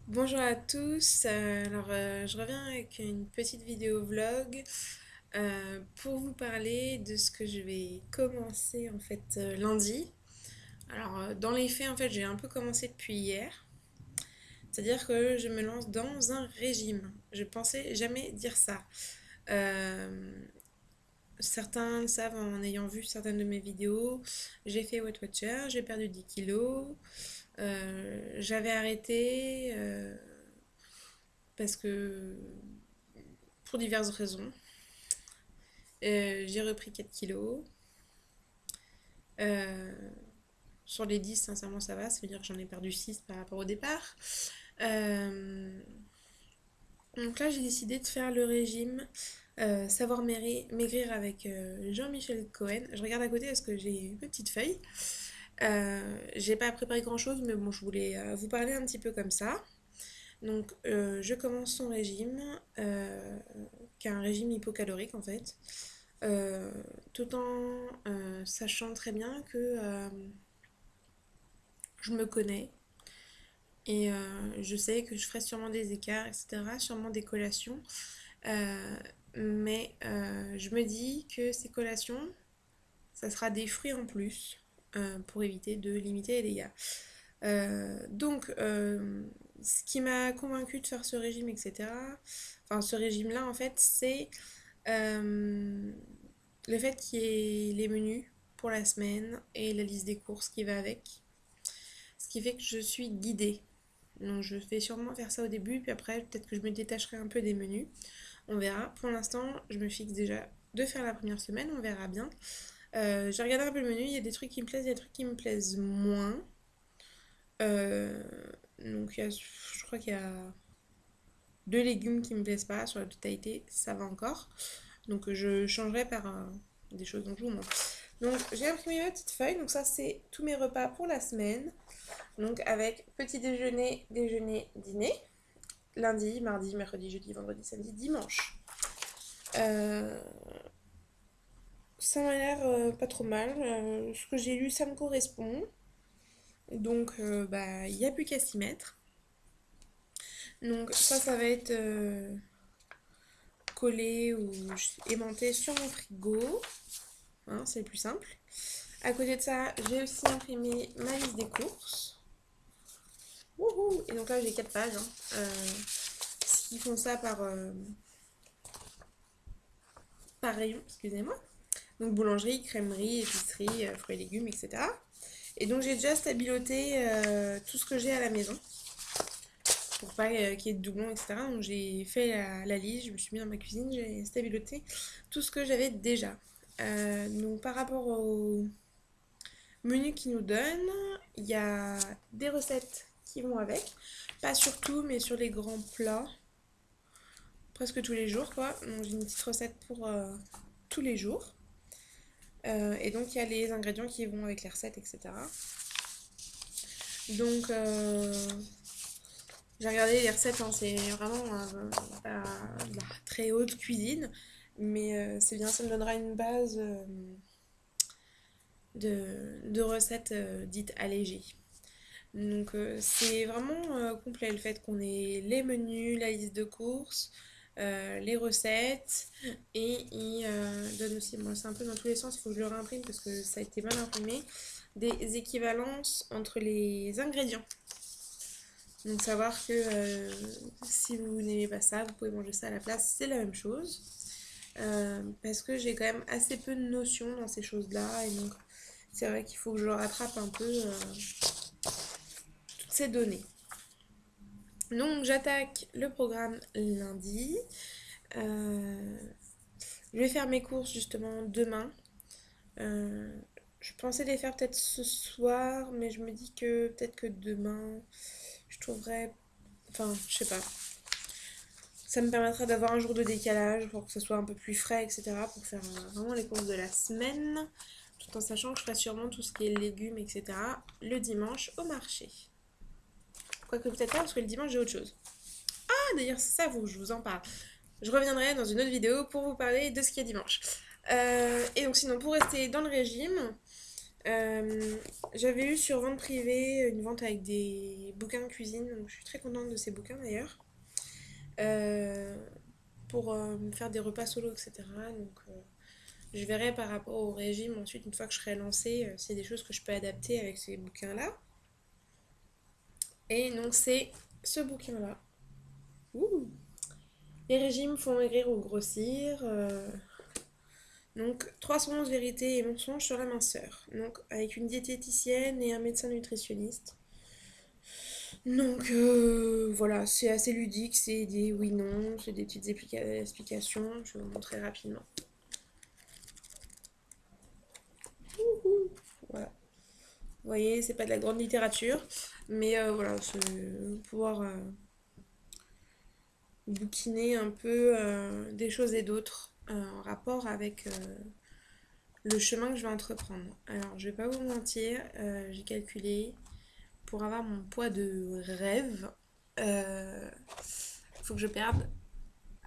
Bonjour à tous, je reviens avec une petite vidéo vlog pour vous parler de ce que je vais commencer lundi. Dans les faits j'ai un peu commencé depuis hier, c'est-à-dire que je me lance dans un régime. Je pensais jamais dire ça. Euh, Certains le savent en ayant vu certaines de mes vidéos. J'ai fait Weight Watcher, j'ai perdu 10 kilos. J'avais arrêté parce que pour diverses raisons. J'ai repris 4 kilos. Euh, sur les 10, sincèrement, ça va. Ça veut dire que j'en ai perdu 6 par rapport au départ. Euh, donc là, j'ai décidé de faire le régime Savoir maigrir avec Jean-Michel Cohen. Je regarde à côté parce que j'ai une petite feuille. J'ai pas préparé grand chose, mais bon, je voulais vous parler un petit peu comme ça. Je commence son régime, qui est un régime hypocalorique en fait. Euh, Tout en sachant très bien que je me connais et je sais que je ferai sûrement des écarts, etc., sûrement des collations. Euh, je me dis que ces collations, ça sera des fruits en plus pour éviter de limiter les dégâts. Ce qui m'a convaincu de faire ce régime, etc., enfin ce régime-là, en fait, c'est euh, le fait qu'il y ait les menus pour la semaine et la liste des courses qui va avec. Ce qui fait que je suis guidée. Donc je vais sûrement faire ça au début, puis après peut-être que je me détacherai un peu des menus. On verra. Pour l'instant, je me fixe déjà de faire la première semaine, on verra bien. J'ai regardé un peu le menu, il y a des trucs qui me plaisent, il y a des trucs qui me plaisent moins. Euh, je crois qu'il y a deux légumes qui me plaisent pas sur la totalité, ça va encore. Donc je changerai par des choses dont je vous montre. Donc j'ai imprimé ma petite feuille, donc ça c'est tous mes repas pour la semaine. Donc avec petit déjeuner, déjeuner, dîner. Lundi, mardi, mercredi, jeudi, vendredi, samedi, dimanche. Euh, Ça m'a l'air pas trop mal. Ce que j'ai lu, ça me correspond. Il n'y a plus qu'à s'y mettre. Donc ça va être collé ou aimanté sur mon frigo. Hein, c'est le plus simple. À côté de ça, j'ai aussi imprimé ma liste des courses. Wouhou. Et donc là, j'ai 4 pages. Hein. Ils font ça par rayon, excusez-moi. Donc boulangerie, crèmerie, épicerie, fruits et légumes, etc. Et donc j'ai déjà stabiloté tout ce que j'ai à la maison pour pas qu'il y ait de doublons, etc. Donc j'ai fait la liste, je me suis mis dans ma cuisine, j'ai stabiloté tout ce que j'avais déjà. Donc par rapport au menu qu'ils nous donnent, il y a des recettes qui vont avec. Pas sur tout, mais sur les grands plats. Presque tous les jours, quoi. Donc j'ai une petite recette pour tous les jours. Et donc il y a les ingrédients qui vont avec les recettes, etc. Donc j'ai regardé les recettes, hein, c'est vraiment pas de la très haute cuisine, mais c'est bien, ça me donnera une base de recettes dites allégées. C'est vraiment complet le fait qu'on ait les menus, la liste de courses, les recettes et il donne aussi, moi c'est un peu dans tous les sens, il faut que je le réimprime parce que ça a été mal imprimé, des équivalences entre les ingrédients. Donc savoir que si vous n'aimez pas ça, vous pouvez manger ça à la place, c'est la même chose. Parce que j'ai quand même assez peu de notions dans ces choses-là et donc c'est vrai qu'il faut que je rattrape un peu toutes ces données. Donc j'attaque le programme lundi. Euh, je vais faire mes courses justement demain. Euh, je pensais les faire peut-être ce soir, mais je me dis que peut-être que demain, je trouverais... Enfin, je sais pas. Ça me permettra d'avoir un jour de décalage pour que ce soit un peu plus frais, etc. Pour faire vraiment les courses de la semaine. Tout en sachant que je ferai sûrement tout ce qui est légumes, etc. le dimanche au marché. Quoique peut-être pas, parce que le dimanche j'ai autre chose. Ah, d'ailleurs, c'est ça, je vous en parle. Je reviendrai dans une autre vidéo pour vous parler de ce qui est dimanche. Et donc sinon, pour rester dans le régime, Euh, J'avais eu sur vente privée une vente avec des bouquins de cuisine, donc je suis très contente de ces bouquins d'ailleurs. Euh, pour me faire des repas solo, etc. Donc je verrai par rapport au régime ensuite, une fois que je serai lancée, s'il y a des choses que je peux adapter avec ces bouquins-là. Et donc c'est ce bouquin-là. Ouh. Les régimes font maigrir ou grossir. Donc 311 vérités et mensonges sur la minceur. Donc avec une diététicienne et un médecin nutritionniste. Donc voilà, c'est assez ludique, c'est des oui-non, c'est des petites explications. Je vais vous montrer rapidement. Voilà. Vous voyez, c'est pas de la grande littérature, mais voilà, c'est pouvoir bouquiner un peu des choses et d'autres en rapport avec le chemin que je vais entreprendre. Alors, je vais pas vous mentir, j'ai calculé pour avoir mon poids de rêve, il faut que je perde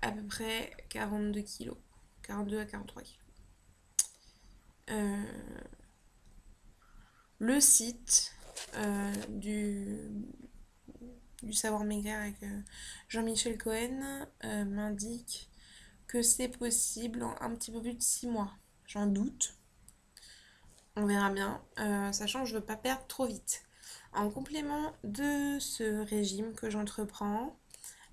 à peu près 42 kilos, 42 à 43 kilos. Le site du Savoir Maigrir avec Jean-Michel Cohen m'indique que c'est possible en un petit peu plus de 6 mois. J'en doute. On verra bien, sachant que je ne veux pas perdre trop vite. En complément de ce régime que j'entreprends,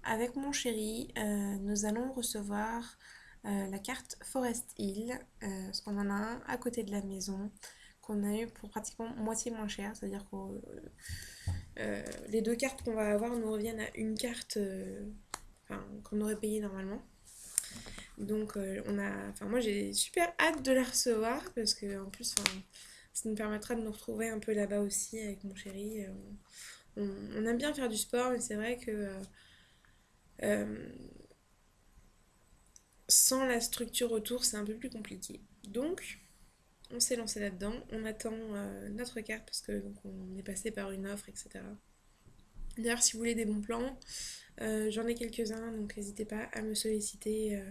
avec mon chéri, nous allons recevoir la carte Forest Hill, parce qu'on en a un à côté de la maison, qu'on a eu pour pratiquement moitié moins cher, c'est-à-dire que les deux cartes qu'on va avoir nous reviennent à une carte qu'on aurait payée normalement. Donc moi j'ai super hâte de la recevoir parce que en plus, ça nous permettra de nous retrouver un peu là-bas aussi avec mon chéri. On aime bien faire du sport, mais c'est vrai que euh, sans la structure autour, c'est un peu plus compliqué. Donc, on s'est lancé là-dedans. On attend notre carte parce que donc, on est passé par une offre, etc. D'ailleurs, si vous voulez des bons plans, j'en ai quelques-uns, donc n'hésitez pas à me solliciter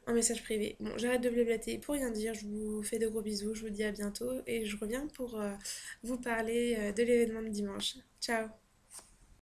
en message privé. Bon, j'arrête de blablater pour rien dire. Je vous fais de gros bisous. Je vous dis à bientôt et je reviens pour vous parler de l'événement de dimanche. Ciao!